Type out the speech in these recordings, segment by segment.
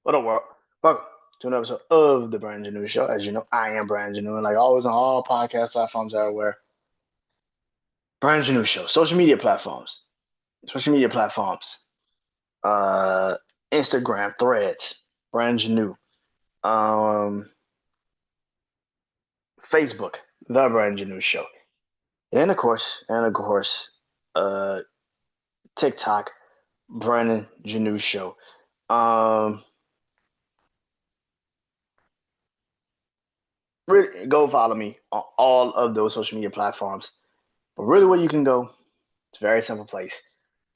What up, world? Welcome to another episode of the BrandonJaneauShow. As you know, I am Brandon and like always on all podcast platforms everywhere. BrandonJaneauShow, social media platforms, uh, Instagram, Threads, BrandonJaneau, um, Facebook, the BrandonJaneauShow, and of course, uh, TikTok, BrandonJaneauShow. Um, really, go follow me on all of those social media platforms. But really, where you can go, it's a very simple place.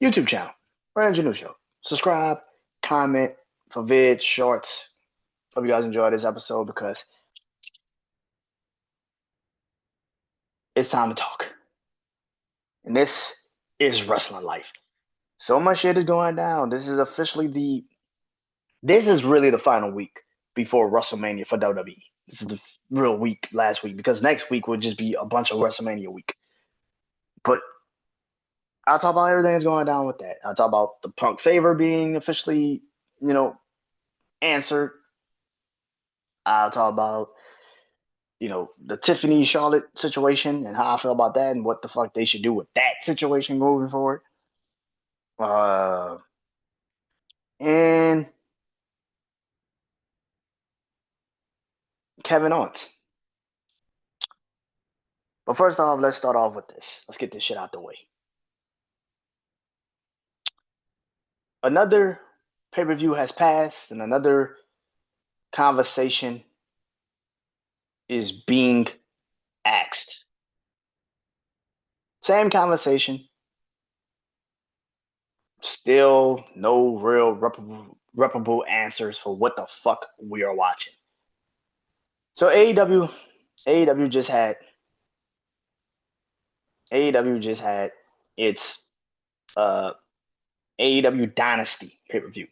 YouTube channel, Brandon Janeau Show. Subscribe, comment for vids, shorts. Hope you guys enjoyed this episode because it's time to talk. And this is wrestling life. So much shit is going down. This is really the final week before WrestleMania for WWE. This is the real week last week because next week will just be a bunch of WrestleMania week. But I'll talk about everything that's going down with that. I'll talk about the Punk favor being officially, you know, answered. I'll talk about the Tiffany Charlotte situation and how I feel about that and what the fuck they should do with that situation moving forward. Uh, and Kevin Owens. But first off, let's start off with this. Let's get this shit out the way. Another pay per view has passed, and another conversation is being asked. Same conversation, still no real reputable answers for what the fuck we are watching. So AEW just had AEW just had its AEW Dynasty pay per view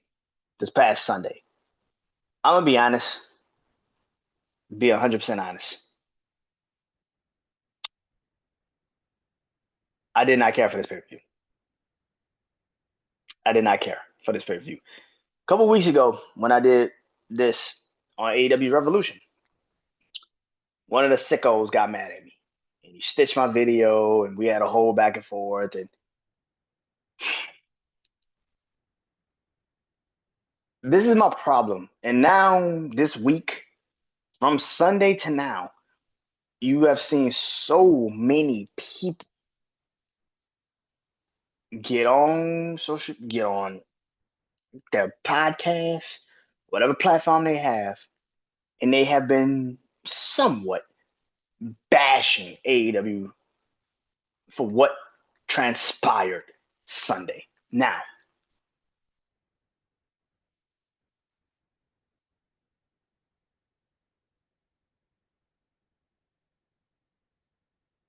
this past Sunday. I'm gonna be honest, be 100% honest. I did not care for this pay per view. I did not care for this pay per view. A couple weeks ago, when I did this on AEW Revolution, one of the sickos got mad at me, and he stitched my video, and we had a whole back and forth. And this is my problem. And now, this week, from Sunday to now, you have seen so many people get on their podcast, whatever platform they have, and they have been somewhat bashing AEW for what transpired Sunday. Now,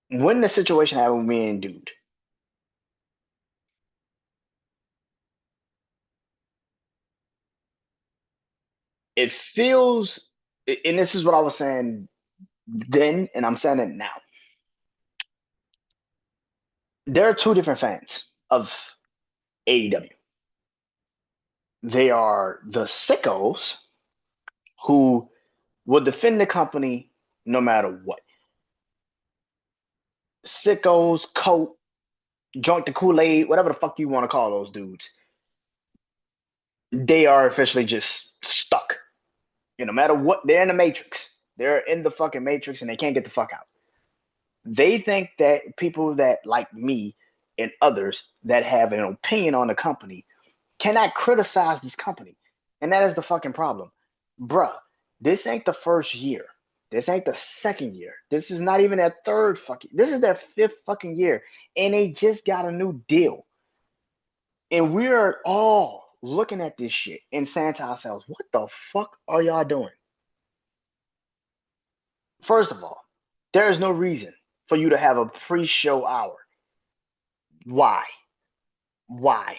when the situation happened with me and dude, it feels, and this is what I was saying then, and I'm saying it now. There are two different fans of AEW. They are the sickos who will defend the company no matter what. Sickos, coat, drunk the Kool-Aid, whatever the fuck you want to call those dudes. They are officially just stuck. No matter what, they're in the matrix. They're in the fucking matrix and they can't get the fuck out. They think that people that like me and others that have an opinion on the company cannot criticize this company. And that is the fucking problem. Bruh, this ain't the first year. This ain't the second year. This is not even their third fucking. This is their fifth fucking year. And they just got a new deal. And we're all looking at this shit and saying to ourselves, what the fuck are y'all doing? First of all, there is no reason for you to have a pre-show hour. Why? Why?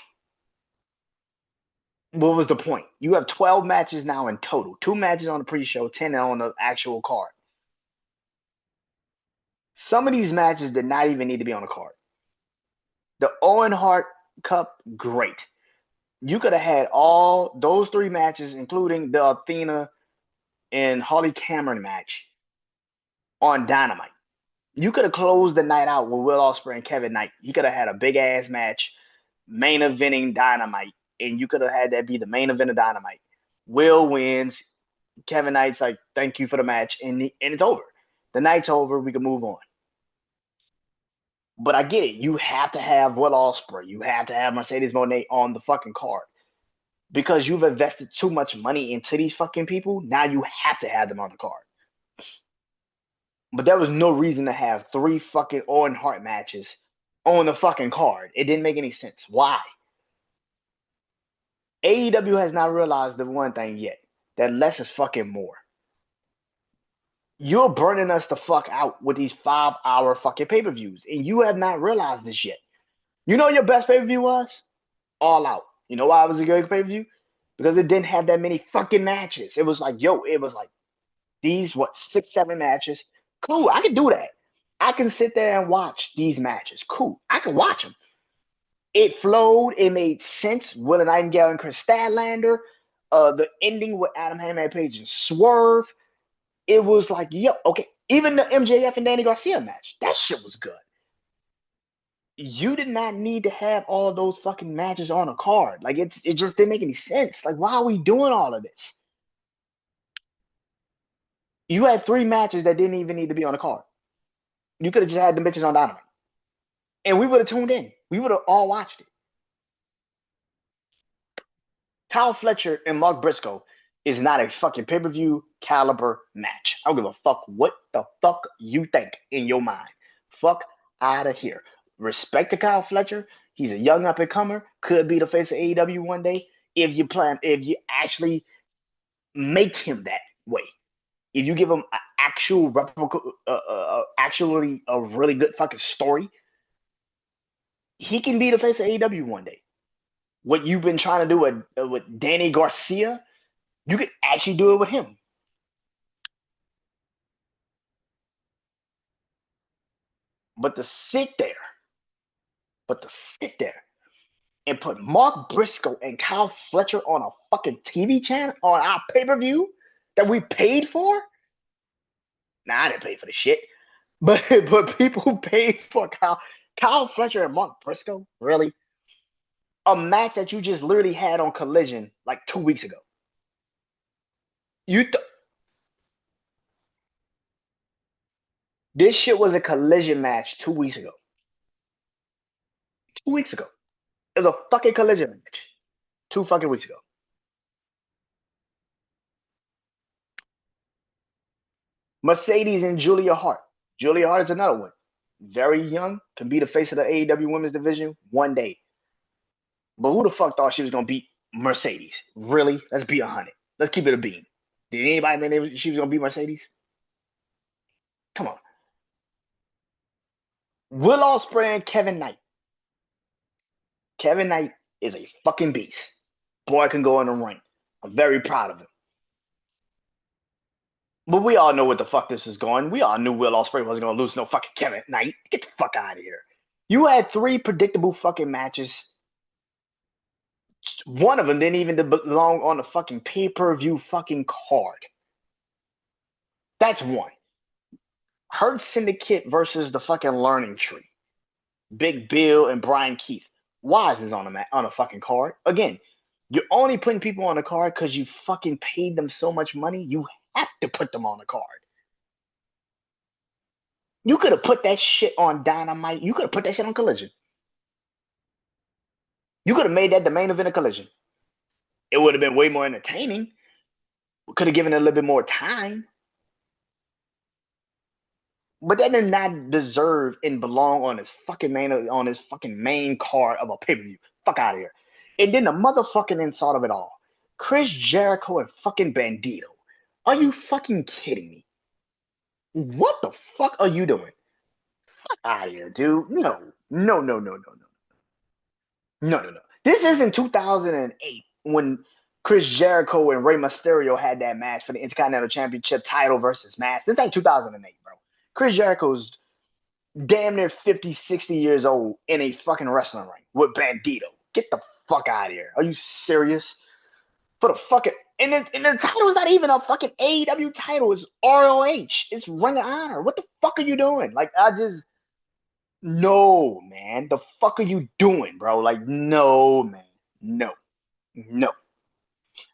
What was the point? You have 12 matches now in total. 2 matches on the pre-show, 10 on the actual card. Some of these matches did not even need to be on the card. The Owen Hart Cup, great. You could have had all those 3 matches, including the Athena and Holly Cameron match, on Dynamite. You could have closed the night out with Will Ospreay and Kevin Knight. You could have had a big ass match, main eventing Dynamite, and you could have had that be the main event of Dynamite. Will wins. Kevin Knight's like, "Thank you for the match," and it's over. The night's over. We can move on. But I get it. You have to have Will Ospreay. You have to have Mercedes Moné on the fucking card because you've invested too much money into these fucking people. Now you have to have them on the card. But there was no reason to have 3 fucking Owen Hart matches on the fucking card. It didn't make any sense. Why? AEW has not realized the one thing yet, that less is fucking more. You're burning us the fuck out with these 5-hour fucking pay-per-views, and you have not realized this yet. You know your best pay-per-view was? All Out. You know why it was a good pay-per-view? Because it didn't have that many fucking matches. It was like, it was like these, 6, 7 matches. Cool, I can do that. I can sit there and watch these matches. Cool, I can watch them. It flowed. It made sense. Willa Nightingale and Chris Statlander. The ending with Adam Hangman Page and Swerve. It was like, okay. Even the MJF and Danny Garcia match. That shit was good. You did not need to have all those fucking matches on a card. Like, it just didn't make any sense. Like, why are we doing all of this? You had 3 matches that didn't even need to be on a card. You could have just had the bitches on Dynamite. And we would have tuned in. We would have all watched it. Kyle Fletcher and Mark Briscoe is not a fucking pay-per-view caliber match. I don't give a fuck what the fuck you think in your mind. Fuck out of here. Respect to Kyle Fletcher. He's a young up-and-comer. Could be the face of AEW one day if you actually make him that way. If you give him an actual actually a really good fucking story, he can be the face of AEW one day. What you've been trying to do with Danny Garcia, you could actually do it with him. But to sit there and put Mark Briscoe and Kyle Fletcher on a fucking TV channel on our pay-per-view that we paid for? Nah, I didn't pay for the shit. But people paid for Kyle Fletcher and Mark Briscoe? Really? A match that you just literally had on Collision like 2 weeks ago. This shit was a Collision match 2 weeks ago. 2 weeks ago. It was a fucking Collision match 2 fucking weeks ago. Mercedes and Julia Hart. Julia Hart is another one. Very young, can be the face of the AEW women's division one day. But who the fuck thought she was gonna beat Mercedes? Really? Let's be 100. Let's keep it a beam. Did anybody think she was gonna beat Mercedes? Come on. Will Ospreay and Kevin Knight. Kevin Knight is a fucking beast. Boy can go in the ring. I'm very proud of him. But we all know what the fuck this is going. We all knew Will Ospreay wasn't gonna lose no fucking Kevin Knight. Get the fuck out of here. You had 3 predictable fucking matches. One of them didn't even belong on the fucking pay-per-view fucking card. That's one. Hurt Syndicate versus the fucking Learning Tree. Big Bill and Brian Keith. Why is this on a fucking card? Again, you're only putting people on the card because you fucking paid them so much money. You have to put them on the card. You could have put that shit on Dynamite. You could have put that shit on Collision. You could have made that the main event of Collision. It would have been way more entertaining. We could have given it a little bit more time. But that did not deserve and belong on his fucking main card of a pay-per-view. Fuck out of here. And then the motherfucking insult of it all. Chris Jericho and fucking Bandito. Are you fucking kidding me? What the fuck are you doing? Fuck out of here, dude. No. No, no, no, no, no. No, no, no. This isn't 2008 when Chris Jericho and Rey Mysterio had that match for the Intercontinental Championship title versus match. This ain't 2008, bro. Chris Jericho's damn near 50, 60 years old in a fucking wrestling ring with Bandito. Get the fuck out of here. Are you serious? For the fucking and the title is not even a fucking AEW title. It's ROH. It's Ring of Honor. What the fuck are you doing? Like I just no man. The fuck are you doing, bro? Like no man. No. No.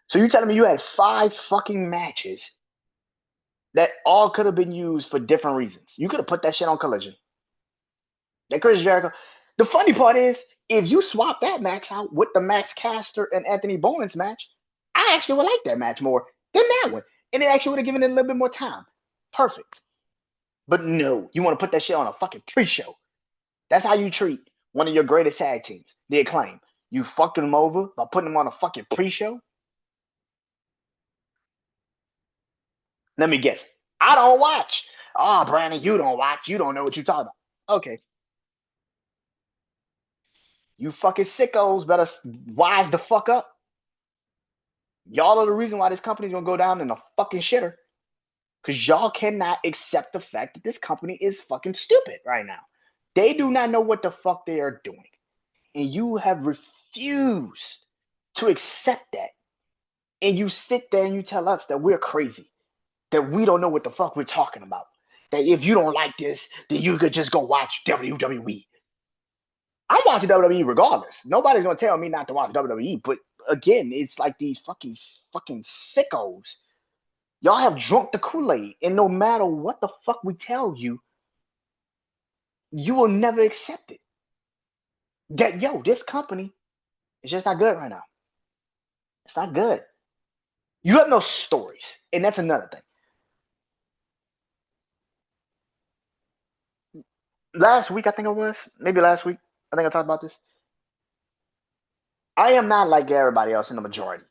So you telling me you had 5 fucking matches that all could have been used for different reasons? You could have put that shit on Collision. That Chris Jericho. The funny part is, if you swap that match out with the Max Caster and Anthony Bowens match, I actually would like that match more than that one. And it actually would have given it a little bit more time. Perfect. But no, you want to put that shit on a fucking pre-show. That's how you treat one of your greatest tag teams, the Acclaim. You fucked them over by putting them on a fucking pre-show? Let me guess. I don't watch. Oh, Brandon, you don't watch. You don't know what you're talking about. Okay. You fucking sickos better wise the fuck up. Y'all are the reason why this company's gonna go down in a fucking shitter. Because y'all cannot accept the fact that this company is fucking stupid right now. They do not know what the fuck they are doing. And you have refused to accept that. And you sit there and you tell us that we're crazy. That we don't know what the fuck we're talking about. That if you don't like this, then you could just go watch WWE. I'm watching WWE regardless. Nobody's gonna tell me not to watch WWE. But again, it's like these fucking sickos. Y'all have drunk the Kool-Aid, and no matter what the fuck we tell you, you will never accept it. That this company is just not good right now. It's not good. You have no stories, and that's another thing. Last week, I think it was, maybe last week, I think I talked about this. I am not like everybody else in the majority.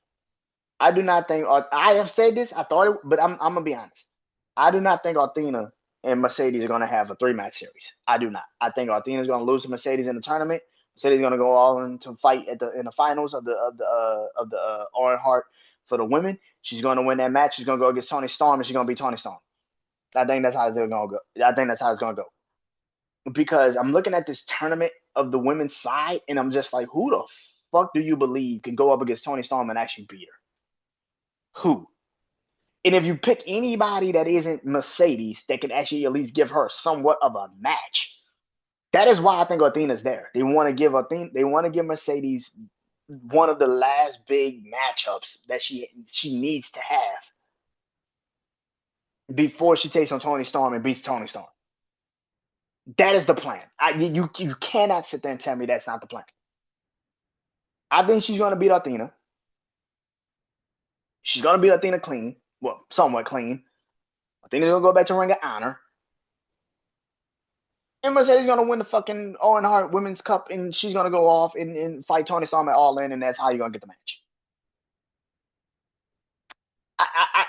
I do not think, I have said this, I thought it, but I'm gonna be honest. I do not think Athena and Mercedes are gonna have a 3-match series. I do not. I think Athena is gonna lose to Mercedes in the tournament. Mercedes is gonna go all into fight in the finals of the Owen Hart for the women. She's gonna win that match. She's gonna go against Toni Storm, and she's gonna beat Toni Storm. I think that's how it's gonna go. I think that's how it's gonna go. Because I'm looking at this tournament of the women's side, and I'm just like, who the fuck do you believe can go up against Toni Storm and actually beat her? Who? And if you pick anybody that isn't Mercedes that can actually at least give her somewhat of a match, that is why I think Athena's there. They want to give Mercedes one of the last big matchups that she needs to have before she takes on Toni Storm and beats Toni Storm. That is the plan. You cannot sit there and tell me that's not the plan. I think she's going to beat Athena. She's going to beat Athena clean. Well, somewhat clean. Athena's going to go back to Ring of Honor. And Mercedes going to win the fucking Owen Hart Women's Cup, and she's going to go off and fight Toni Storm at All In, and that's how you're going to get the match.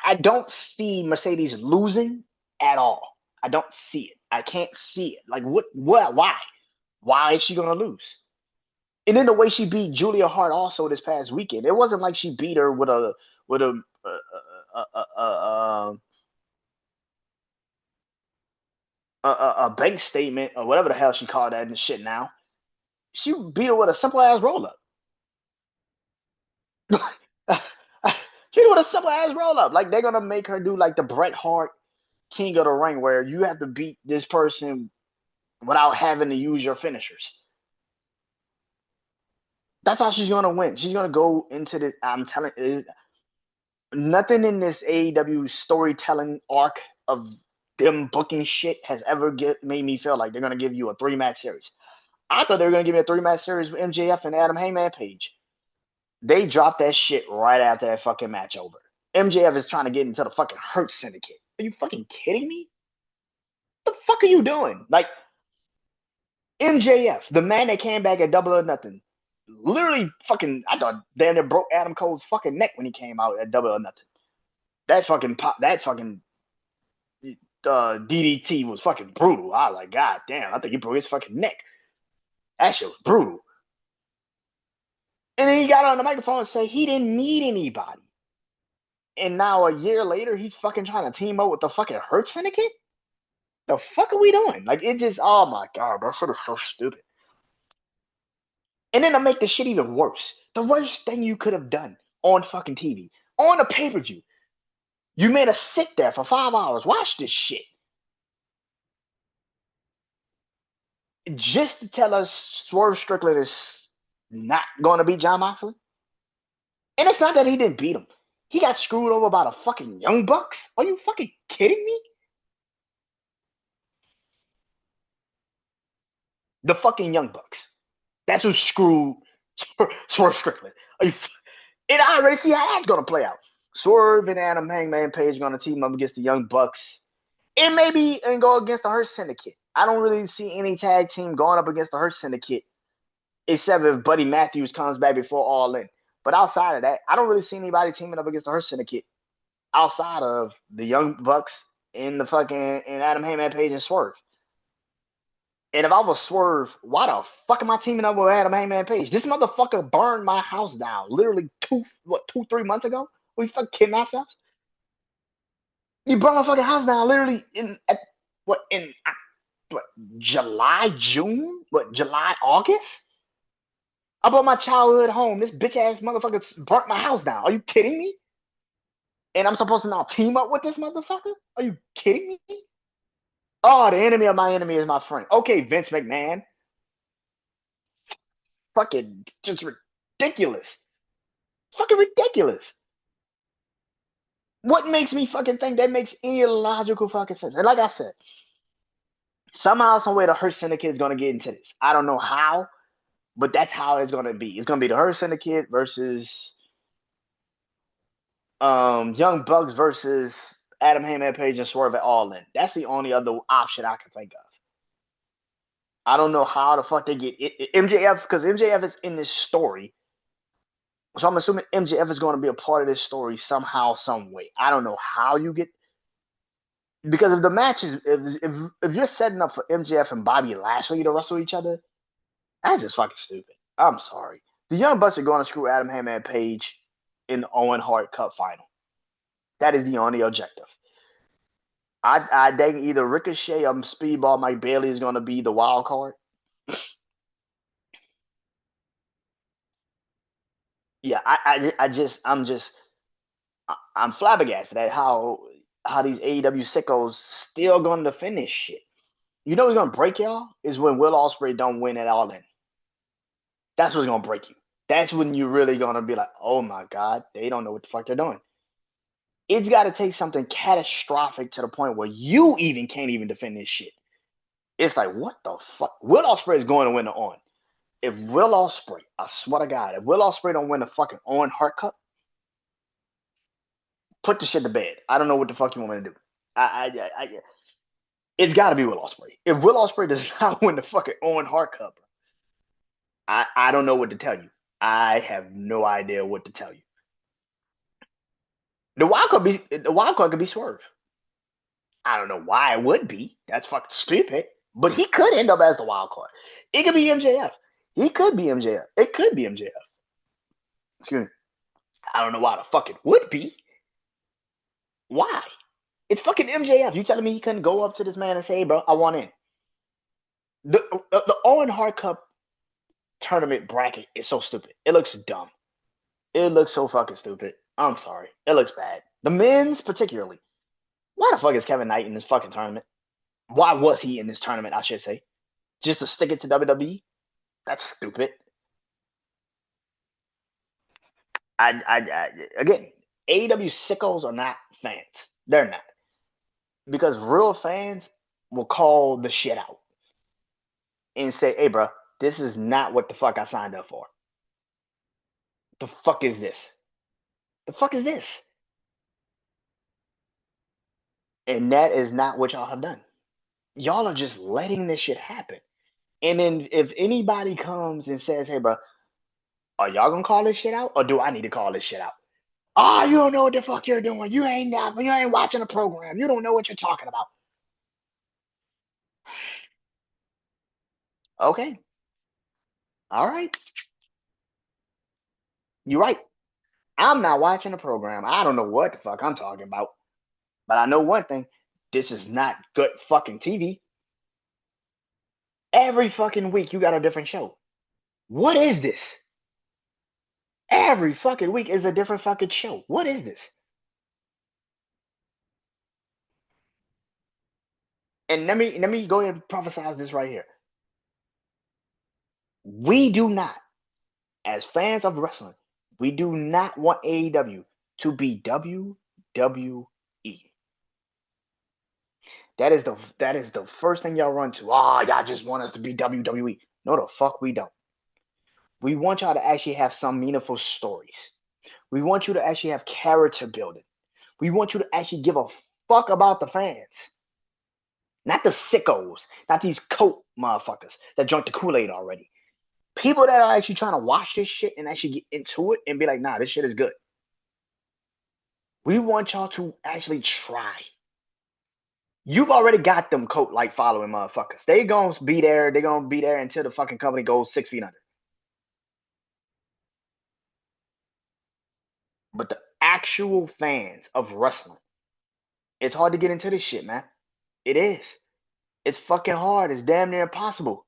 I don't see Mercedes losing at all. I don't see it. I can't see it. Like, what, why? Why is she going to lose? And then the way she beat Julia Hart also this past weekend, it wasn't like she beat her with a bank statement or whatever the hell she called that and shit now. She beat her with a simple ass roll up. She with a simple ass roll up. Like they're gonna make her do like the Bret Hart King of the Ring, where you have to beat this person without having to use your finishers. That's how she's gonna win. She's gonna go into this. I'm telling you, nothing in this AEW storytelling arc of them booking shit has ever made me feel like they're gonna give you a 3-match series. I thought they were gonna give me a 3-match series with MJF and Adam Hangman Page. They dropped that shit right after that fucking match over. MJF is trying to get into the fucking Hurt Syndicate. Are you fucking kidding me? What the fuck are you doing? Like MJF, the man that came back at Double or Nothing, literally fucking, I thought damn near broke Adam Cole's fucking neck when he came out at Double or Nothing. That fucking DDT was fucking brutal. I was like, God damn, I think he broke his fucking neck. That shit was brutal. And then he got on the microphone and said he didn't need anybody. And now a year later, he's fucking trying to team up with the fucking Hurt Syndicate? The fuck are we doing? Like, it just, oh my God, that shit is so stupid. And then to make the shit even worse, the worst thing you could have done on fucking TV, on a pay-per-view, you made us sit there for 5 hours, watch this shit, just to tell us Swerve Strickland is not going to beat Jon Moxley. And it's not that he didn't beat him. He got screwed over by the fucking Young Bucks. Are you fucking kidding me? The fucking Young Bucks. That's who screwed Swerve Strickland. Are you, and I already see how that's going to play out. Swerve and Adam Hangman Page going to team up against the Young Bucks. And maybe and go against the Hurt Syndicate. I don't really see any tag team going up against the Hurt Syndicate, except if Buddy Matthews comes back before All In. But outside of that, I don't really see anybody teaming up against the Hurt Syndicate outside of the Young Bucks and the fucking and Adam Hangman Page and Swerve. And if I was Swerve, why the fuck am I teaming up with Adam Hangman Page? This motherfucker burned my house down literally 3 months ago. We fucking kidnapped us. You burned my fucking house down literally in what July, June, July, August. I bought my childhood home. This bitch ass motherfucker burnt my house down. Are you kidding me? And I'm supposed to now team up with this motherfucker? Are you kidding me? Oh, the enemy of my enemy is my friend. Okay, Vince McMahon. Fucking just ridiculous. Fucking ridiculous. What makes me fucking think that makes any logical fucking sense? And like I said, somehow, some way, the Hurt Syndicate is going to get into this. I don't know how, but that's how it's going to be. It's going to be the Hurt Syndicate versus Young Bucks versus Adam Hangman Page and Swerve at All In. That's the only other option I can think of. I don't know how the fuck they get MJF, because MJF is in this story. So I'm assuming MJF is going to be a part of this story somehow, some way. I don't know how you get, because if the match is if you're setting up for MJF and Bobby Lashley to wrestle each other, that's just fucking stupid. I'm sorry. The Young Bucks are going to screw Adam Hangman Page in the Owen Hart Cup final. That is the only objective. I think either Ricochet or Speedball Mike Bailey is going to be the wild card. Yeah, I'm flabbergasted at how these AEW sickos still going to defend this shit. You know what's going to break y'all is when Will Ospreay don't win at All In. That's what's going to break you. That's when you're really going to be like, oh my God, they don't know what the fuck they're doing. It's got to take something catastrophic to the point where you even can't even defend this shit. It's like, what the fuck? Will Ospreay is going to win the On. If Will Ospreay, I swear to God, if Will Ospreay don't win the fucking Owen Hart Cup, put the shit to bed. I don't know what the fuck you want me to do. It's got to be Will Ospreay. If Will Ospreay does not win the fucking Owen Hart Cup, I don't know what to tell you. I have no idea what to tell you. The wild card could be Swerve. I don't know why it would be. That's fucking stupid. But he could end up as the wild card. It could be MJF. He could be MJF. It could be MJF. Excuse me. I don't know why the fuck it would be. Why? It's fucking MJF. You telling me he couldn't go up to this man and say, hey, bro, I want in. The Owen Hart Cup tournament bracket is so stupid. It looks dumb. It looks so fucking stupid. I'm sorry. It looks bad. The men's particularly. Why the fuck is Kevin Knight in this fucking tournament? Why was he in this tournament, I should say? Just to stick it to WWE? That's stupid. Again, AEW sickos are not fans. They're not. Because real fans will call the shit out and say, hey, bro, this is not what the fuck I signed up for. The fuck is this? The fuck is this? And that is not what y'all have done. Y'all are just letting this shit happen. And then if anybody comes and says, hey, bro, are y'all gonna call this shit out? Or do I need to call this shit out? Oh, you don't know what the fuck you're doing. You ain't watching the program. You don't know what you're talking about. Okay. All right. You're right. I'm not watching the program. I don't know what the fuck I'm talking about. But I know one thing. This is not good fucking TV. Every fucking week you got a different show. What is this? Every fucking week is a different fucking show. What is this? And let me go ahead and prophesize this right here. We do not, as fans of wrestling, we do not want AEW to be WWE. That is the first thing y'all run to. Ah, y'all just want us to be WWE. No, the fuck we don't. We want y'all to actually have some meaningful stories. We want you to actually have character building. We want you to actually give a fuck about the fans. Not the sickos, not these coat motherfuckers that drunk the Kool-Aid already. People that are actually trying to watch this shit and actually get into it and be like, nah, this shit is good. We want y'all to actually try. You've already got them coat like following motherfuckers. They gonna be there. They gonna be there until the fucking company goes 6 feet under. But the actual fans of wrestling, it's hard to get into this shit, man. It is. It's fucking hard. It's damn near impossible.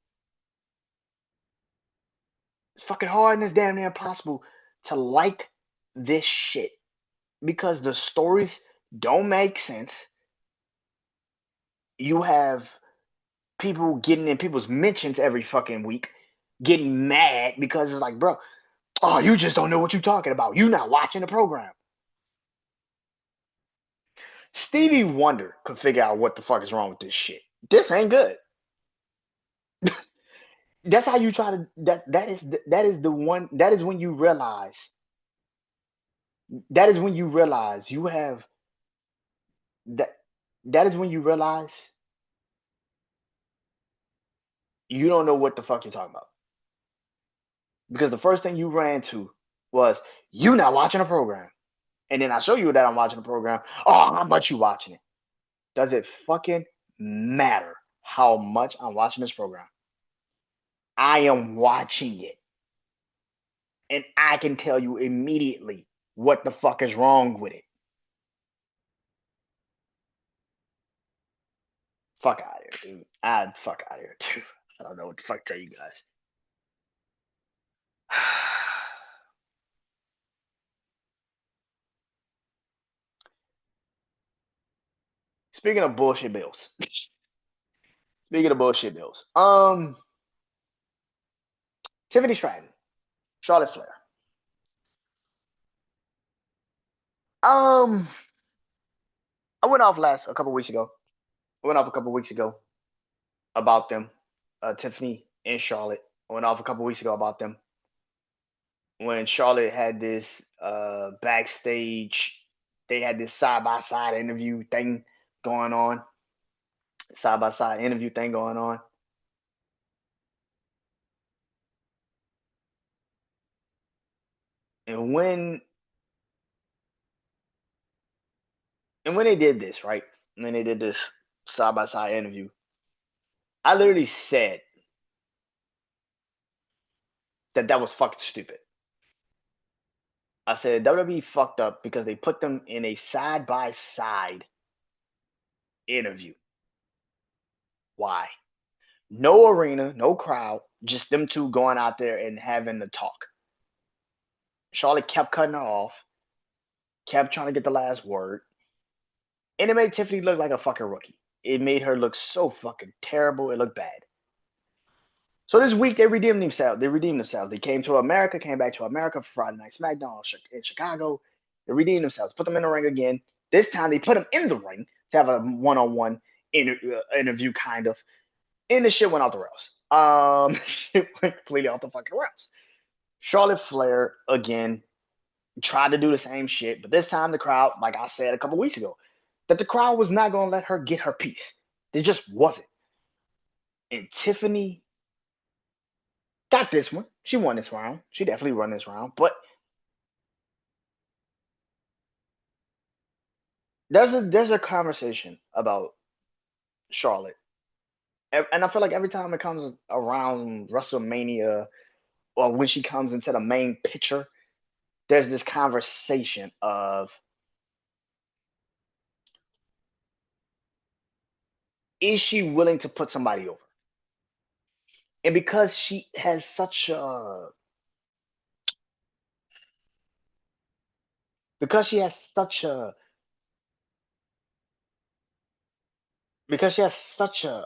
It's fucking hard and it's damn near impossible to like this shit because the stories don't make sense. You have people getting in people's mentions every fucking week, getting mad because it's like, bro, oh, you just don't know what you're talking about. You not watching the program. Stevie Wonder could figure out what the fuck is wrong with this shit. This ain't good. That's how you try to that is the one that is when you realize you have that that is when you realize you don't know what the fuck you're talking about. Because the first thing you ran to was you not watching a program. And then I show you that I'm watching the program. Oh, how much you watching it? Does it fucking matter how much I'm watching this program? I am watching it. And I can tell you immediately what the fuck is wrong with it. Fuck out of here, dude. I'd fuck out of here, too. I don't know what the fuck to tell you guys. Speaking of bullshit bills. Speaking of bullshit bills. Tiffany Stratton, Charlotte Flair. Um, I went off last a couple weeks ago. I went off a couple weeks ago about them. Tiffany and Charlotte. I went off a couple weeks ago about them when Charlotte had this backstage. They had this side by side interview thing going on. Side by side interview thing going on. And when they did this, right? When they did this side by side interview, I literally said that was fucking stupid. I said WWE fucked up because they put them in a side by side interview. Why? No arena, no crowd, just them two going out there and having the talk. Charlotte kept cutting her off, kept trying to get the last word, and it made Tiffany look like a fucking rookie. It made her look so fucking terrible. It looked bad. So this week they redeemed themselves. They redeemed themselves. They came to America, came back to America for Friday Night SmackDown in Chicago. They redeemed themselves, put them in the ring again. This time they put them in the ring to have a one-on-one interview, kind of. And the shit went off the rails. Shit went completely off the fucking rails. Charlotte Flair again tried to do the same shit, but this time the crowd, like I said a couple weeks ago, that the crowd was not gonna let her get her piece. They just wasn't. And Tiffany got this one. She won this round. She definitely won this round. But there's a conversation about Charlotte, and I feel like every time it comes around WrestleMania or when she comes into the main picture, there's this conversation of, is she willing to put somebody over? And because she has such a because she has such a because she has such a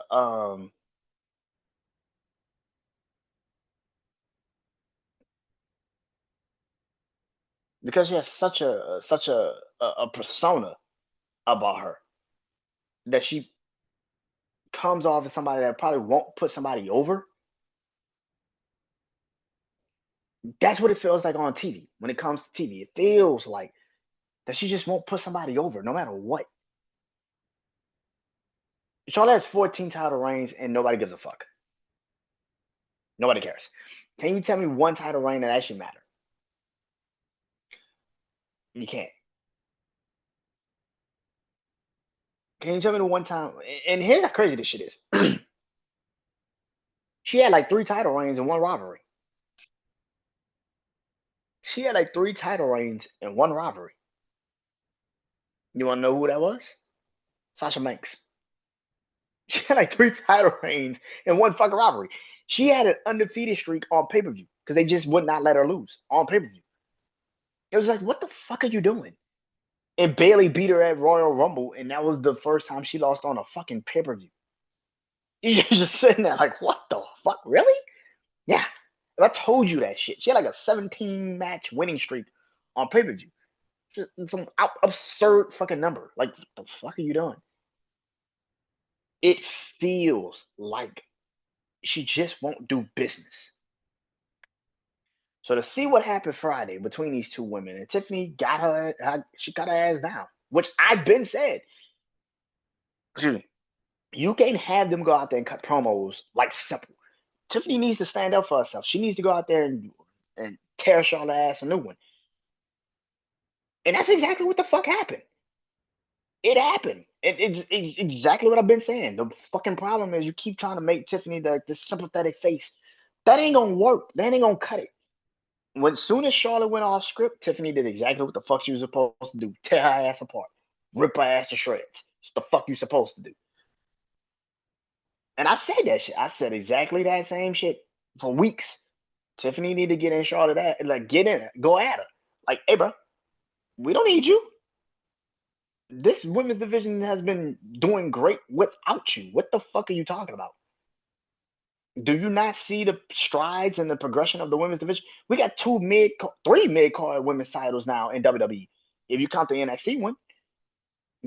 because she has such a persona about her that she comes off as somebody that probably won't put somebody over. That's what it feels like on TV. When it comes to TV, it feels like that she just won't put somebody over no matter what. Charlotte has 14 title reigns and nobody gives a fuck. Nobody cares. Can you tell me one title reign that actually matters? You can't. Can you tell me the one time? And here's how crazy this shit is. She had like three title reigns and one rivalry. She had like three title reigns and one rivalry. You want to know who that was? Sasha Banks. She had like three title reigns and one fucking rivalry. She had an undefeated streak on pay per view because they just would not let her lose on pay per view. It was like, what the fuck are you doing? And Bailey beat her at Royal Rumble, and that was the first time she lost on a fucking pay per view. You're just sitting there like, what the fuck? Really? Yeah. I told you that shit. She had like a 17 match winning streak on pay per view. Some absurd fucking number. Like, what the fuck are you doing? It feels like she just won't do business. So to see what happened Friday between these two women, and Tiffany she got her ass down, which I've been said. Excuse me. You can't have them go out there and cut promos like simple. Tiffany needs to stand up for herself. She needs to go out there and tear Charlotte ass a new one. And that's exactly what the fuck happened. It happened. It's exactly what I've been saying. The fucking problem is you keep trying to make Tiffany the sympathetic face. That ain't gonna work. That ain't gonna cut it. When soon as Charlotte went off script, Tiffany did exactly what the fuck she was supposed to do. Tear her ass apart. Rip her ass to shreds. It's the fuck you supposed to do. And I said that shit. I said exactly that same shit for weeks. Tiffany need to get in Charlotte like get in her. Go at her. Like, hey bro, we don't need you. This women's division has been doing great without you. What the fuck are you talking about? Do you not see the strides and the progression of the women's division? We got three mid card women's titles now in WWE. If you count the NXT one,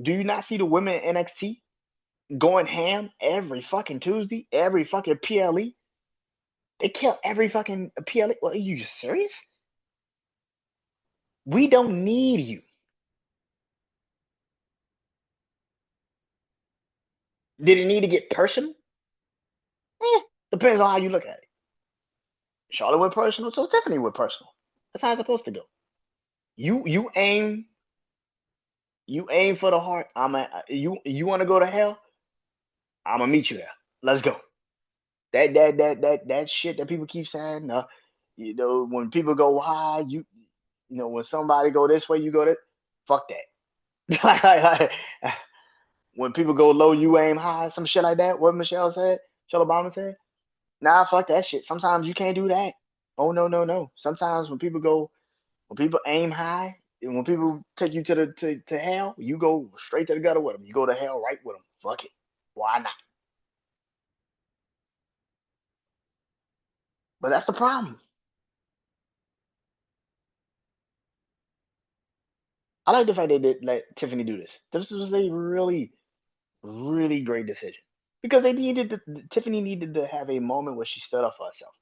do you not see the women NXT going ham every fucking Tuesday, every fucking PLE? They kill every fucking PLE. What, are you serious? We don't need you. Did it need to get personal? Depends on how you look at it. Charlotte went personal, so Tiffany went personal. That's how it's supposed to go. You aim for the heart. You want to go to hell? I'm gonna meet you there. Let's go. That shit that people keep saying. When people go high, when somebody go this way, you go that. Fuck that. When people go low, you aim high. Some shit like that. What Michelle said, Michelle Obama said. Nah, fuck that shit. Sometimes you can't do that. Oh no, no, no. Sometimes when people aim high, and when people take you to hell, you go straight to the gutter with them. You go to hell right with them. Fuck it. Why not? But that's the problem. I like the fact they did let Tiffany do this. This was a really, really great decision because Tiffany needed to have a moment where she stood up for herself.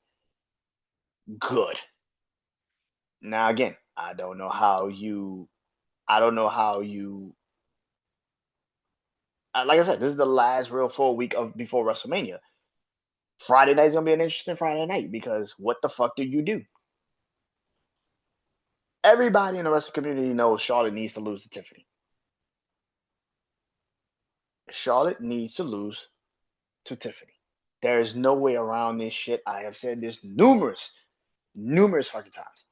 Good. Now again, I don't know how you. Like I said, this is the last real full week of before WrestleMania. Friday night is gonna be an interesting Friday night because what the fuck do you do? Everybody in the wrestling community knows Charlotte needs to lose to Tiffany. Charlotte needs to lose to Tiffany. There is no way around this shit. I have said this numerous fucking times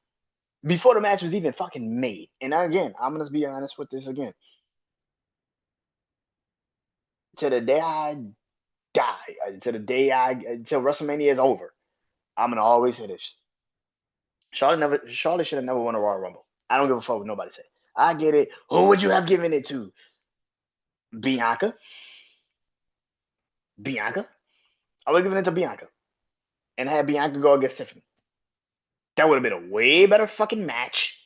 before the match was even fucking made. And again, I'm gonna be honest with this again. To the day die, until WrestleMania is over. I'm gonna always say this. Charlotte should have never won a Royal Rumble. I don't give a fuck what nobody say. I get it. Who would you have given it to? Bianca. Bianca. I would have given it to Bianca and had Bianca go against Tiffany. That would have been a way better fucking match.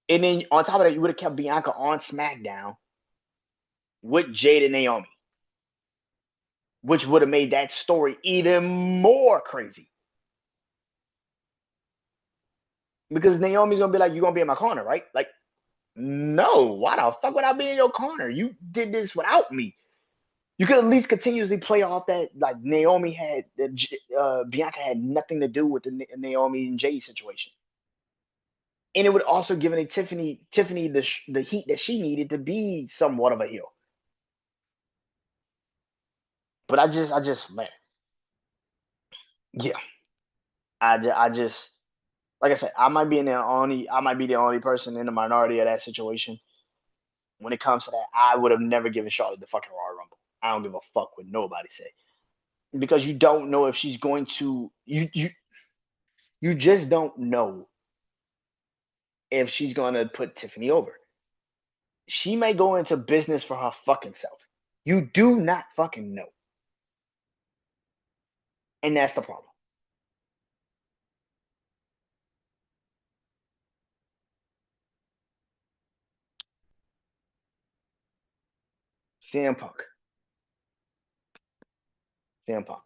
And then on top of that, you would have kept Bianca on SmackDown with Jade and Naomi, which would have made that story even more crazy. Because Naomi's gonna be like, "You're gonna be in my corner, right?" Like, no, why the fuck would I be in your corner? You did this without me. You could at least continuously play off that like Bianca had nothing to do with the Naomi and Jade situation, and it would also give Tiffany the heat that she needed to be somewhat of a heel. But I just man, yeah, I just like I said, I might be the only person in the minority of that situation. When it comes to that, I would have never given Charlotte the fucking Royal Rumble. I don't give a fuck what nobody say because you don't know if she's going to you just don't know if she's going to put Tiffany over. She may go into business for her fucking self. You do not fucking know. And that's the problem. CM Punk. CM Punk.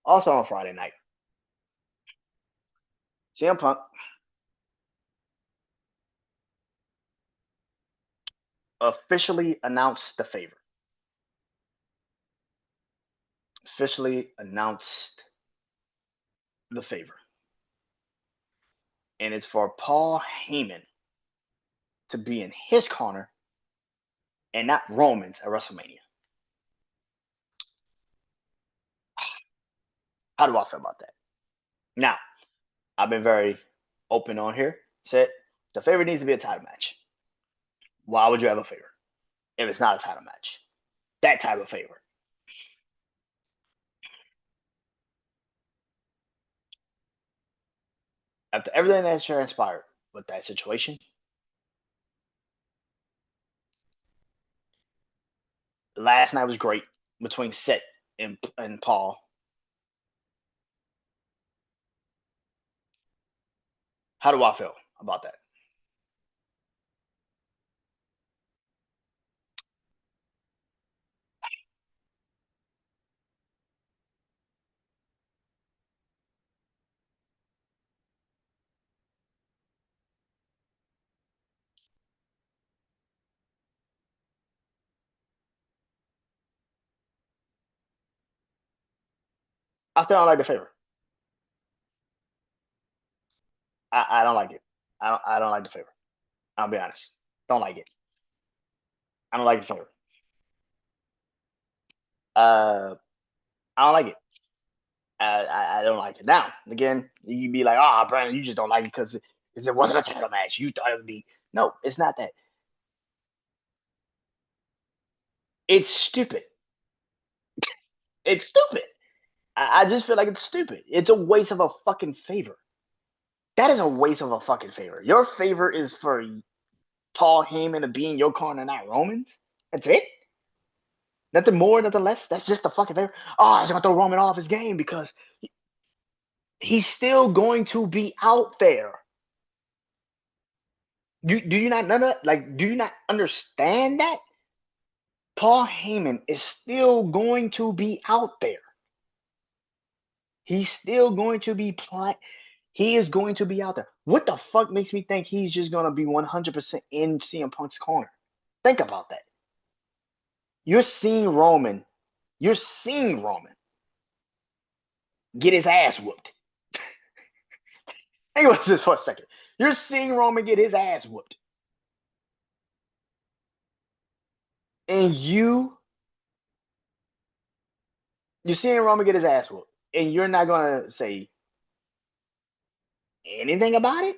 Also on Friday night, CM Punk officially announced the favor. Officially announced the favor. And it's for Paul Heyman to be in his corner and not Roman's at WrestleMania. How do I feel about that? Now, I've been very open on here. Said the favor needs to be a title match. Why would you have a favor if it's not a title match? That type of favor. After everything that transpired with that situation, last night was great between Seth and Paul. How do I feel about that? I still don't like the favor. I don't like it. I don't like the favor. I'll be honest. Don't like it. I don't like the favor. Uh, I don't like it. I don't like it. Now, again, you'd be like, "Oh, Brandon, you just don't like it because it wasn't a title match. You thought it would be." No, it's not that. It's stupid. It's stupid. I just feel like it's stupid. It's a waste of a fucking favor. That is a waste of a fucking favor. Your favor is for Paul Heyman to be in your corner, not Roman's. That's it. Nothing more, nothing less. That's just a fucking favor. Oh, I was gonna throw Roman off his game because he's still going to be out there. Do you not know that? Like, do you not understand that? Paul Heyman is still going to be out there. He's still going to be He is going to be out there. What the fuck makes me think he's just gonna be 100% in CM Punk's corner? Think about that. You're seeing Roman. You're seeing Roman get his ass whooped. Think about this for a second. You're seeing Roman get his ass whooped, and you're seeing Roman get his ass whooped, and you're not gonna say anything about it.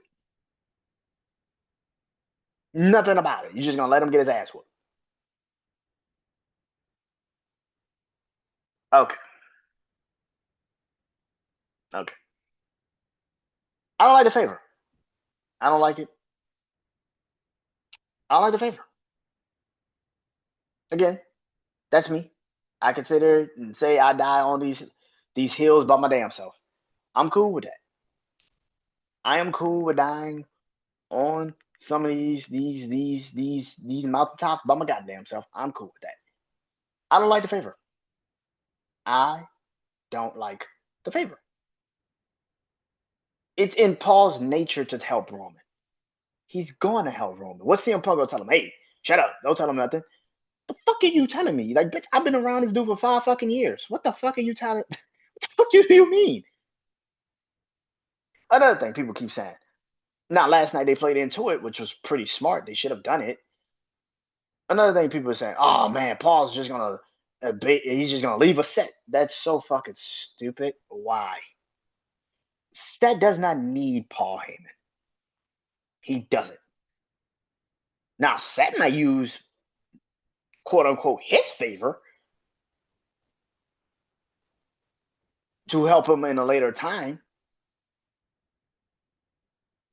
Nothing about it. You're just gonna let him get his ass whooped. Okay. Okay. I don't like the favor. I don't like it. I don't like the favor. Again, that's me. I consider and say I die on these hills by my damn self. I'm cool with that. I am cool with dying on some of these mountaintops by my goddamn self. I'm cool with that. I don't like the favor. I don't like the favor. It's in Paul's nature to help Roman. He's going to help Roman. What's CM Punk gonna tell him? Hey, shut up. Don't tell him nothing. The fuck are you telling me? Like, bitch, I've been around this dude for 5 fucking years. What the fuck are you telling? What the fuck do you mean? Another thing people keep saying. Now, last night they played into it, which was pretty smart. They should have done it. Another thing people are saying, oh man, Paul's just gonna, he's just gonna leave a set. That's so fucking stupid. Why? Set does not need Paul Heyman. He doesn't. Now, Set might use quote unquote his favor to help him in a later time.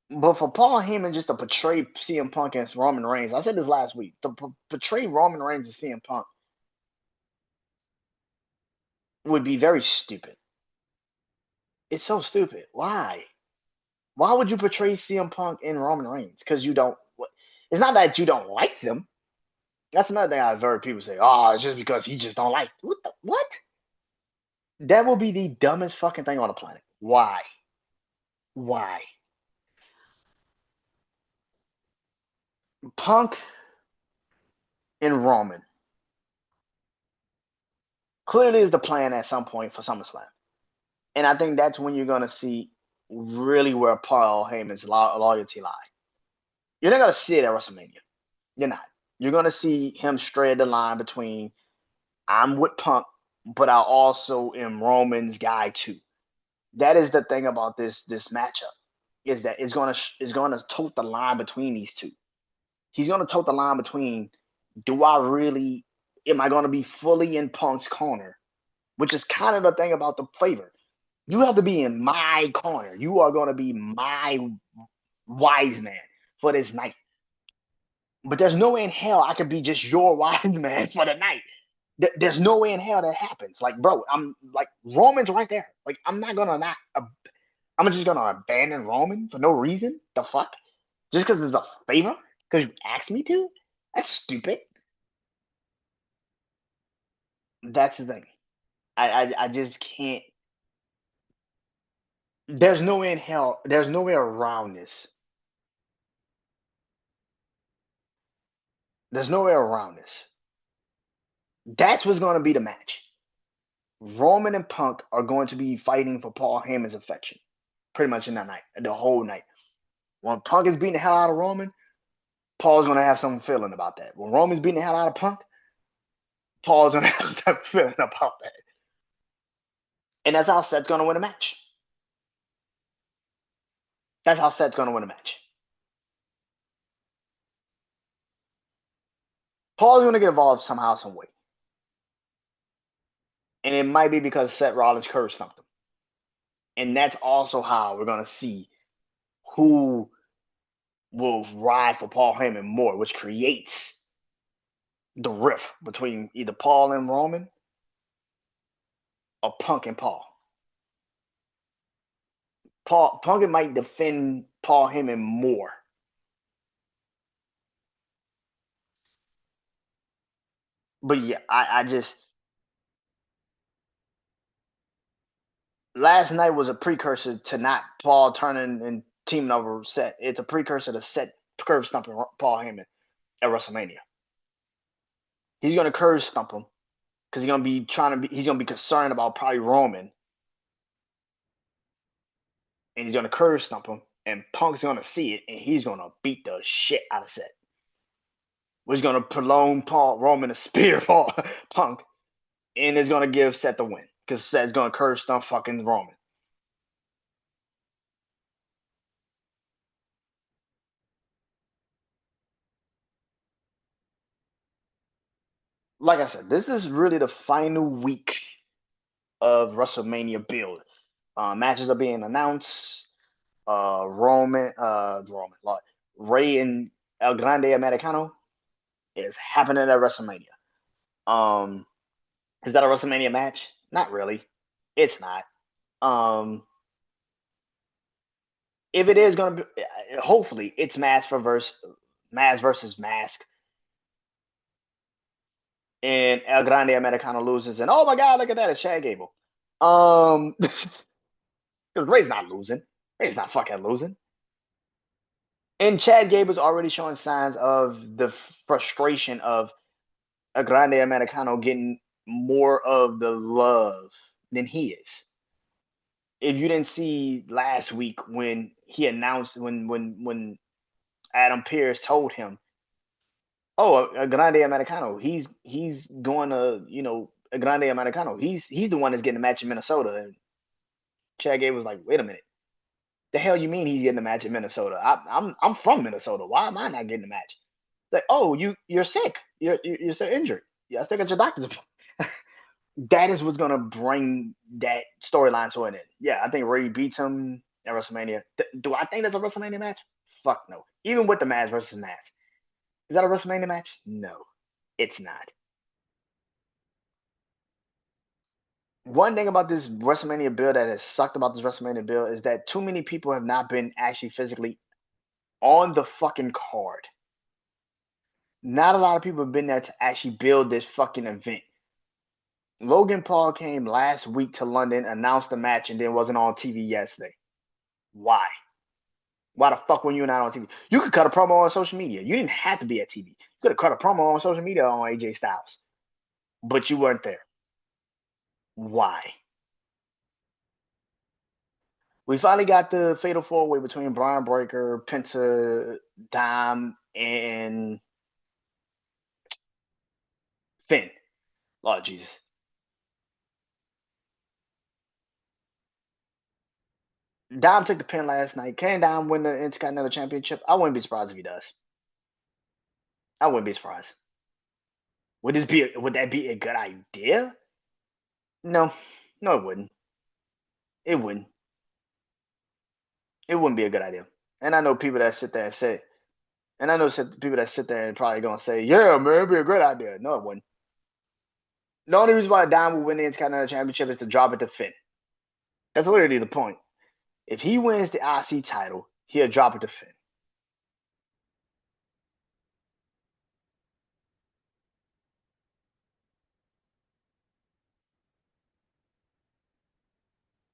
But for Paul Heyman just to portray CM Punk as Roman Reigns, I said this last week, to portray Roman Reigns as CM Punk would be very stupid. It's so stupid. Why? Why would you portray CM Punk in Roman Reigns? Because you don't. It's not that you don't like them. That's another thing I've heard people say. Oh, it's just because he just don't like. What? What? That will be the dumbest fucking thing on the planet. Why? Why? Punk and Roman clearly is the plan at some point for SummerSlam. And I think that's when you're going to see really where Paul Heyman's loyalty lies. You're not going to see it at WrestleMania. You're not. You're going to see him stray the line between I'm with Punk, but I also am Roman's guy too. That is the thing about this matchup is that it's gonna tote the line between these two. He's gonna tote the line between do I really am I gonna be fully in Punk's corner, which is kind of the thing about the favor. You have to be in my corner. You are gonna be my wise man for this night. But there's no way in hell I could be just your wise man for the night. There's no way in hell that happens. Like, bro, I'm like Roman's right there. Like, I'm not gonna not. I'm just gonna abandon Roman for no reason. The fuck? Just because it's a favor? Because you asked me to? That's stupid. That's the thing. I just can't. There's no way in hell. There's no way around this. There's no way around this. That's what's gonna be the match. Roman and Punk are going to be fighting for Paul Heyman's affection, pretty much in that night, the whole night. When Punk is beating the hell out of Roman, Paul's gonna have some feeling about that. When Roman's beating the hell out of Punk, Paul's gonna have some feeling about that. And that's how Seth's gonna win a match. That's how Seth's gonna win a match. Paul's gonna get involved somehow, some way. And it might be because Seth Rollins curb stomped him. And that's also how we're gonna see who will ride for Paul Heyman more, which creates the rift between either Paul and Roman or Punk and Paul. Punk might defend Paul Heyman more. But yeah, I just last night was a precursor to not Paul turning and teaming over Seth. It's a precursor to Seth curve stomping Paul Heyman at WrestleMania. He's gonna curve stump him because he's gonna be concerned about probably Roman, and he's gonna curve stump him, and Punk's gonna see it, and he's gonna beat the shit out of Seth. Which is gonna prolong Paul Roman to spear Paul Punk, and it's gonna give Seth the win because Seth's gonna curve stump fucking Roman. Like I said, this is really the final week of WrestleMania build. Matches are being announced. Roman, Ray and El Grande Americano is happening at WrestleMania. Um, is that a WrestleMania match? Not really. It's not. Um, if it is gonna be, hopefully it's Maz versus Mask, and El Grande Americano loses, and oh my God, look at that, it's Chad Gable. Because Ray's not losing. Ray's not fucking losing. And Chad Gable's already showing signs of the frustration of a Grande Americano getting more of the love than he is. If you didn't see last week when he announced when Adam Pearce told him, "Oh, a Grande Americano, he's going to a Grande Americano. He's the one that's getting the match in Minnesota." And Chad Gable was like, "Wait a minute, the hell you mean he's getting the match in Minnesota? I'm from Minnesota. Why am I not getting the match?" Like, oh, you're sick. You're still injured. Yeah, I think at your doctor's appointment. That is what's gonna bring that storyline to an end. Yeah, I think Ray beats him at WrestleMania. Do I think that's a WrestleMania match? Fuck no. Even with the Maz versus Maz, is that a WrestleMania match? No, it's not. One thing about this WrestleMania build that has sucked about this WrestleMania build is that too many people have not been actually physically on the fucking card. Not a lot of people have been there to actually build this fucking event. Logan Paul came last week to London, announced the match, and then wasn't on TV yesterday. Why? Why the fuck were you not on TV? You could cut a promo on social media. You didn't have to be at TV. You could have cut a promo on social media on AJ Styles, but you weren't there. Why? We finally got the fatal four way between Brian Breaker, Penta, Dime, and Finn. Lord Jesus. Dom took the pin last night. Can Dom win the Intercontinental Championship? I wouldn't be surprised if he does. I wouldn't be surprised. Would that be a good idea? No. No, it wouldn't. It wouldn't. It wouldn't be a good idea. And I know people that sit there and say, and I know people that sit there and probably gonna say, "Yeah, man, it'd be a great idea." No, it wouldn't. The only reason why Dom will win the Intercontinental Championship is to drop it to Finn. That's literally the point. If he wins the IC title, he'll drop it to Finn.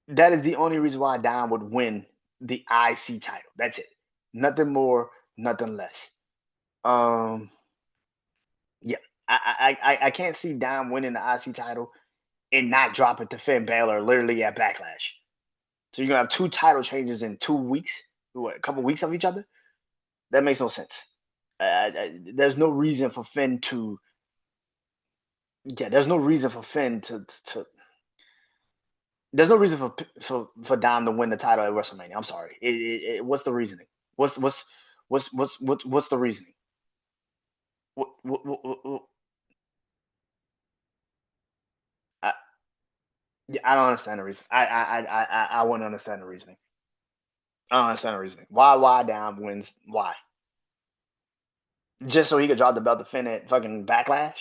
That is the only reason why Dom would win the IC title. That's it. Nothing more, nothing less. Um, yeah, I can't see Dom winning the IC title and not drop it to Finn Balor literally at Backlash. So you're gonna have two title changes in 2 weeks, what, a couple weeks of each other? That makes no sense. There's no reason for Finn to. Yeah, there's no reason for Finn to. There's no reason for Dom to win the title at WrestleMania. I'm sorry. What's the reasoning? What's the reasoning? What, I, yeah, I don't understand the reason. I wouldn't understand the reasoning. I don't understand the reasoning. Why Dom wins? Why? Just so he could drop the belt to Finn at fucking Backlash?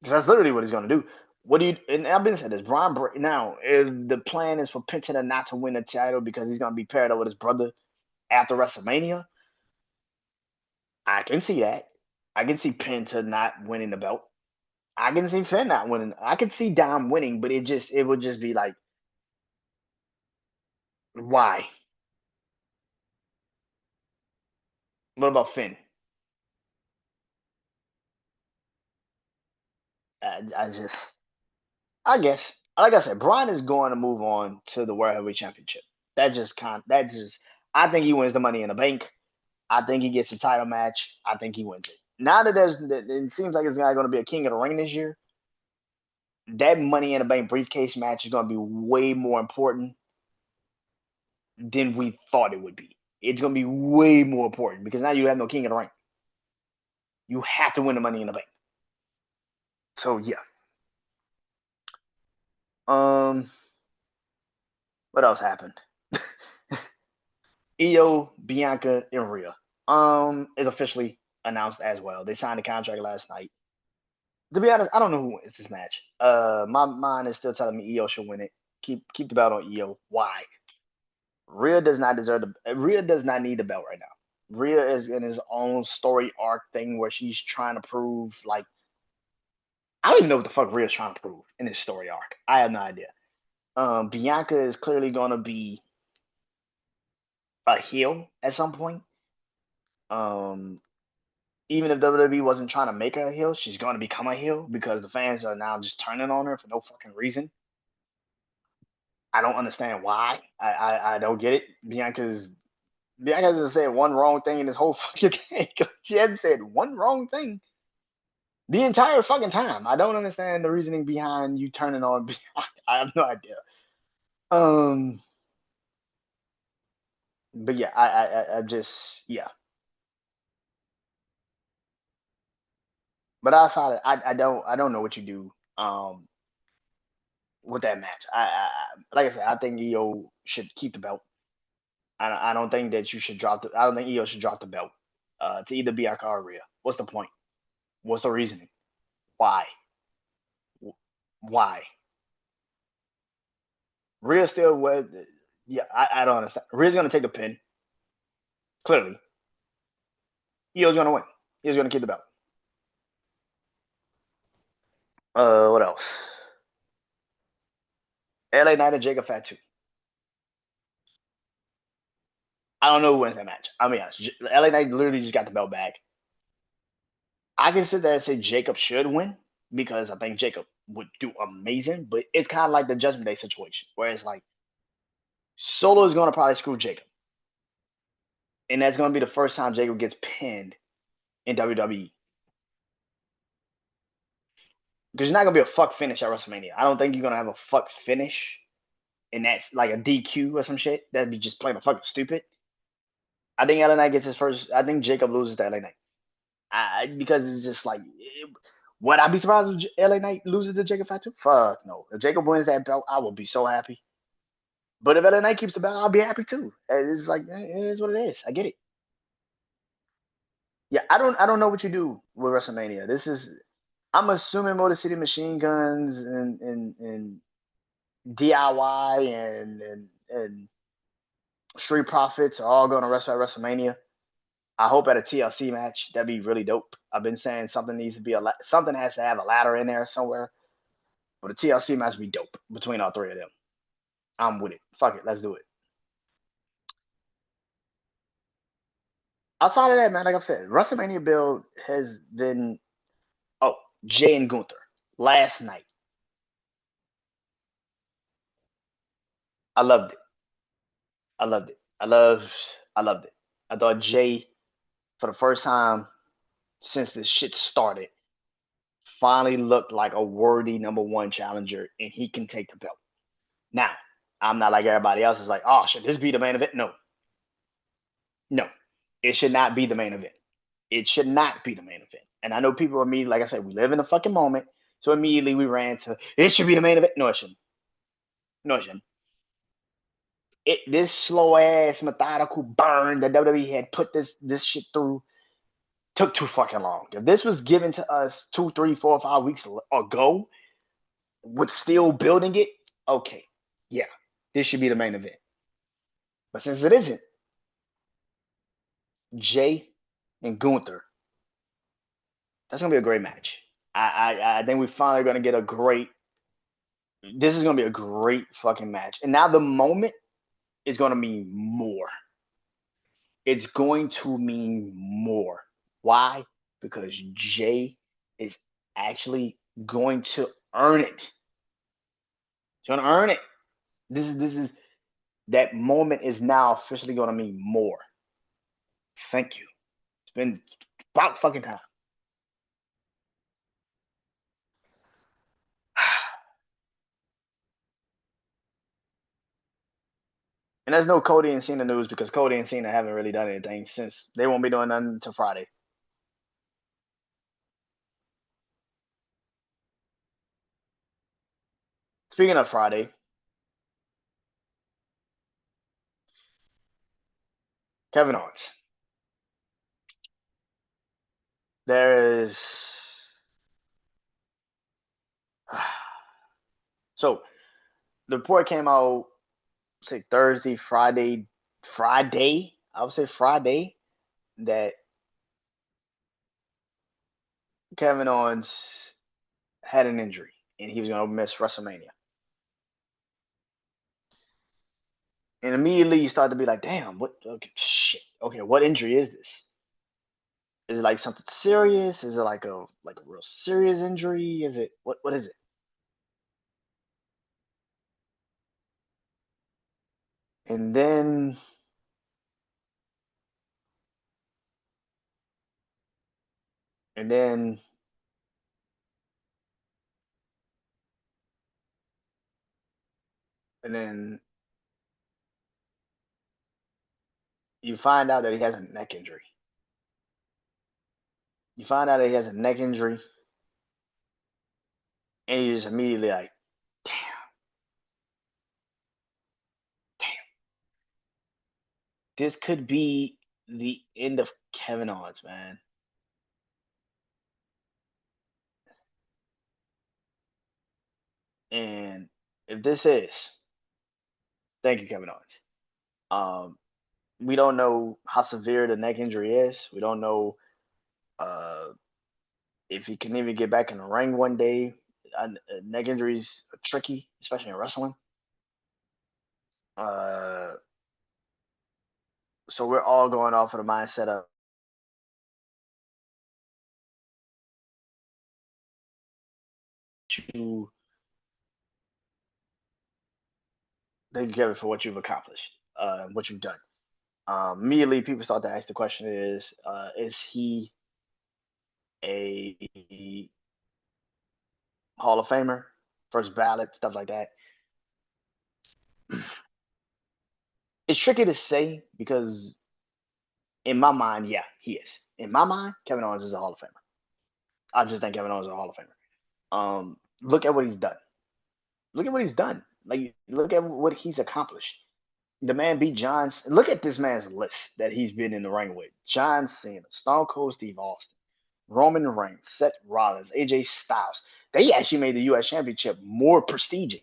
Because that's literally what he's gonna do. What do you? And I've been saying this. Now, if the plan is for Penta not to win the title because he's gonna be paired up with his brother after WrestleMania, I can see that. I can see Penta not winning the belt. I can see Finn not winning. I can see Dom winning, but it would just be like, why? What about Finn? I just, I guess, like I said, Brian is going to move on to the World Heavyweight Championship. I think he wins the Money in the Bank. I think he gets a title match. I think he wins it. Now that it seems like it's not going to be a King of the Ring this year. That Money in the Bank briefcase match is going to be way more important than we thought it would be. It's going to be way more important because now you have no King of the Ring. You have to win the Money in the Bank. So yeah, What else happened? Io, Bianca, and Rhea. Is officially announced as well. They signed a contract last night. To be honest, I don't know who wins this match. My mind is still telling me Io should win it. Keep the belt on Io. Why? Rhea does not deserve the. Rhea does not need the belt right now. Rhea is in his own story arc thing where she's trying to prove like I don't even know what the fuck Rhea's trying to prove in his story arc. I have no idea. Bianca is clearly gonna be a heel at some point. Um, Even if WWE wasn't trying to make her a heel, she's going to become a heel because the fans are now just turning on her for no fucking reason. I don't understand why. I don't get it. Bianca hasn't said one wrong thing in this whole fucking thing. She hasn't said one wrong thing the entire fucking time. I don't understand the reasoning behind you turning on Bianca. I have no idea. Um, but yeah, I just yeah. But outside of I don't know what you do with that match. Like I said, I think EO should keep the belt. I don't think that you should drop the. I don't think EO should drop the belt to either Bianca or Rhea. What's the point? What's the reasoning? Why? Why? Rhea still was. Yeah, I don't understand. Rhea's gonna take the pin. Clearly, EO's gonna win. EO's gonna keep the belt. What else? LA Knight and Jacob Fatu. I don't know who wins that match. I'll be honest. LA Knight literally just got the belt back. I can sit there and say Jacob should win because I think Jacob would do amazing, but it's kind of like the Judgment Day situation where it's like Solo is going to probably screw Jacob. And that's going to be the first time Jacob gets pinned in WWE. Because you're not going to be a fuck finish at WrestleMania. I don't think you're going to have a fuck finish and that's like a DQ or some shit. That'd be just plain fucking stupid. I think LA Knight gets his first. I think Jacob loses to LA Knight. Because it's just like, would I be surprised if LA Knight loses to Jacob Fatu? Fuck no. If Jacob wins that belt, I will be so happy. But if LA Knight keeps the belt, I'll be happy too. It's like it is what it is. I get it. Yeah, I don't know what you do with WrestleMania. This is I'm assuming Motor City Machine Guns and DIY and Street Profits are all going to wrestle at WrestleMania. I hope at a TLC match. That'd be really dope. I've been saying something needs to be something has to have a ladder in there somewhere. But a TLC match would be dope between all three of them. I'm with it. Fuck it, let's do it. Outside of that, man, like I've said, WrestleMania build has been Jay and Gunther last night. I loved it. I loved it. I loved it. I thought Jay, for the first time since this shit started, finally looked like a worthy number one challenger, and he can take the belt. Now, I'm not like everybody else is like, oh, should this be the main event? No, no, it should not be the main event. It should not be the main event. And I know people are immediately, like I said, we live in a fucking moment. So immediately we ran to it should be the main event. No, it shouldn't. No, it shouldn't. This slow ass methodical burn that WWE had put this shit through took too fucking long. If this was given to us 2, 3, 4, 5 weeks ago, with still building it, okay, yeah, this should be the main event. But since it isn't, Jay and Gunther, that's gonna be a great match. I think we're finally gonna get a great. This is gonna be a great fucking match. And now the moment is gonna mean more. It's going to mean more. Why? Because Jay is actually going to earn it. He's gonna earn it. This is that moment is now officially gonna mean more. Thank you. It's been about fucking time. And there's no Cody and Cena news because Cody and Cena haven't really done anything since they won't be doing nothing until Friday. Speaking of Friday, Kevin Owens. There is so the report came out say Thursday, Friday. I would say Friday that Kevin Owens had an injury and he was going to miss WrestleMania. And immediately you start to be like, damn, what? Okay, shit. Okay, what injury is this? Is it like something serious? Is it like a real serious injury? Is it what is it? And then and then and then you find out that he has a neck injury. You find out that he has a neck injury, and you just immediately like, damn, damn, this could be the end of Kevin Owens, man. And if this is, thank you, Kevin Owens. Um, we don't know how severe the neck injury is. We don't know uh, if he can even get back in the ring one day. Neck injuries are tricky, especially in wrestling. Uh, so we're all going off of the mindset of you. Thank you, Kevin, for what you've accomplished, what you've done. Immediately, people start to ask the question: is he a Hall of Famer, first ballot, stuff like that? It's tricky to say because in my mind, yeah, he is. In my mind, Kevin Owens is a Hall of Famer. I just think Kevin Owens is a Hall of Famer. Look at what he's done. Look at what he's done. Like, look at what he's accomplished. The man beat John. Look at this man's list that he's been in the ring with: John Cena, Stone Cold Steve Austin, Roman Reigns, Seth Rollins, AJ Styles. They actually made the U.S. Championship more prestigious.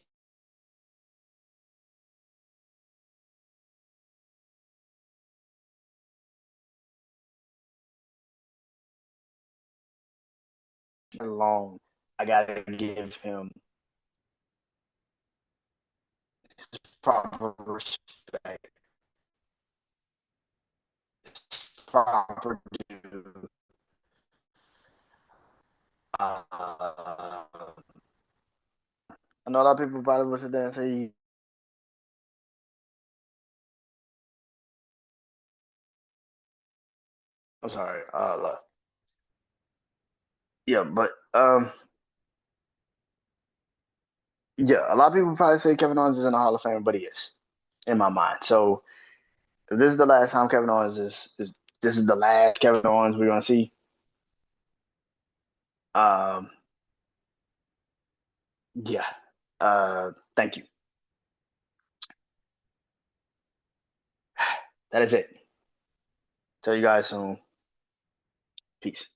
Alone, I gotta give him proper respect, proper due. I know a lot of people probably will sit there and say, "I'm sorry." Yeah, but yeah, a lot of people probably say Kevin Owens is in the Hall of Fame, but he is in my mind. So if this is the last time Kevin Owens is this is the last Kevin Owens we're gonna see. Um, yeah. Thank you. That is it. Tell you guys soon. Peace.